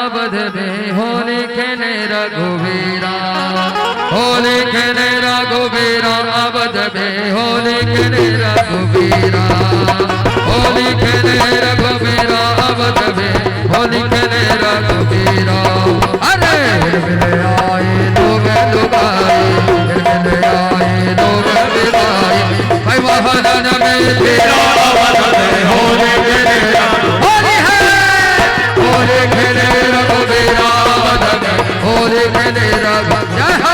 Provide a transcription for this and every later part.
अवध में होली खेले रघुवीरा, होली खेले रघुवीरा अवध में होली खेले रघुवीरा, होली खेले रघुवीरा अवध में होली खेले रघुवीरा। अरे मिले आए लोग लुगाए, मिले आए लोग बिगाए, भाई वहन में तेरा अवध में होली खेले होली है, होली खेले रघुवीरा अवध में होली खेले रघुवीरा।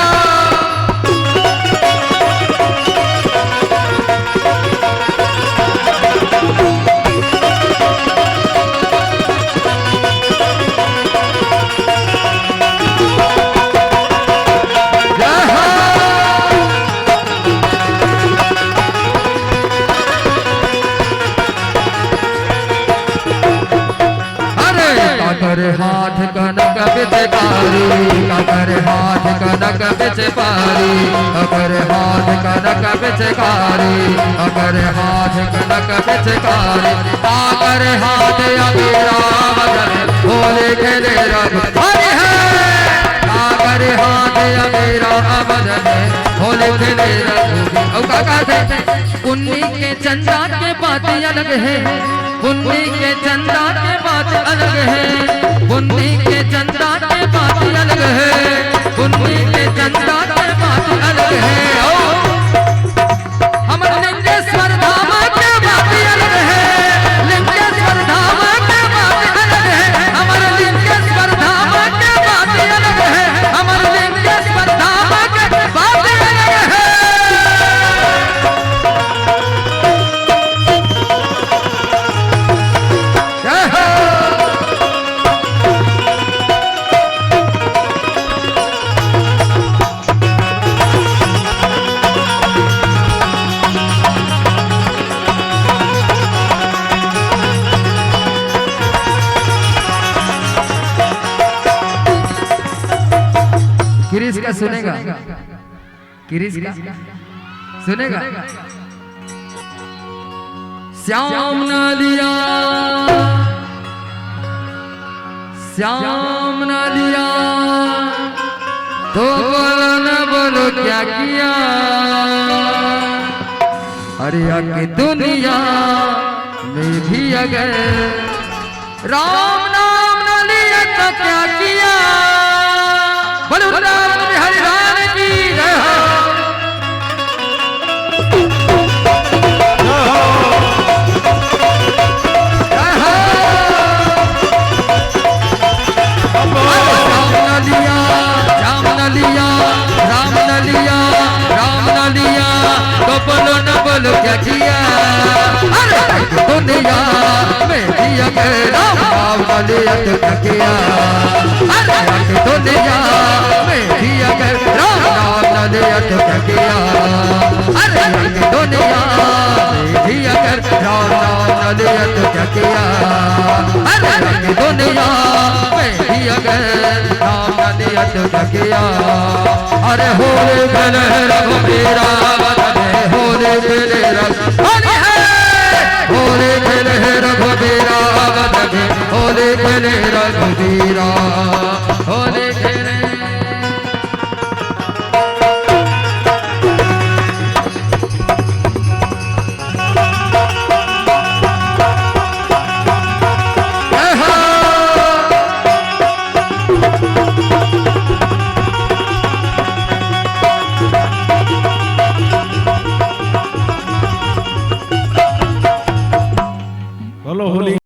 कर हाथ कनक बिचकारी, कर हाथ कनक बिचकारी, कर हाथ कनक बिचकारी, कर हाथ कनक बिचकारी, कर हाथ अबीरा बदन होली खेले रघुवीरा है, कर हाथ अबीरा बदन होली खेले रघुवीरा। पुन्नी के चंदा के बात अलग है, पुन्नी के चंदा के बात अलग है, पुन्नी के चंदा के बात अलग है, पुन्नी के चंदा के बात अलग है। हमर लिंगेश्वर धाम के बात अलग है, लिंगेश्वर धाम के बात अलग है, हमर लिंगेश्वर धाम के बात अलग है, हमर लिंगेश्वर धाम के बात अलग है। किरिस का सुनेगा, किरिस का सुनेगा। श्याम न लिया, श्याम न लिया तो बोलो न बोलो क्या किया, अरे आके दुनिया में भी अगर राम नाम न लिया तो क्या किया। बोलो हरि राम की जय हो। राम न लिया, राम न लिया, राम न लिया तो बोलो न बोलो क्या किया, अरे दुनिया में दिया राम न लिया तो क्या किया, अरे दुनिया में दिया राम न लिया तो क्या किया, अरे दुनिया में दिया राम न लिया तो क्या किया, अरे दुनिया में दिया राम न लिया तो क्या किया। अरे होली खेले रघुवीरा अवध में होली खेले होली है, होली खेले रघुवीरा अवध में होली खेले रघुवीरा, होली खेले। बोलो होली।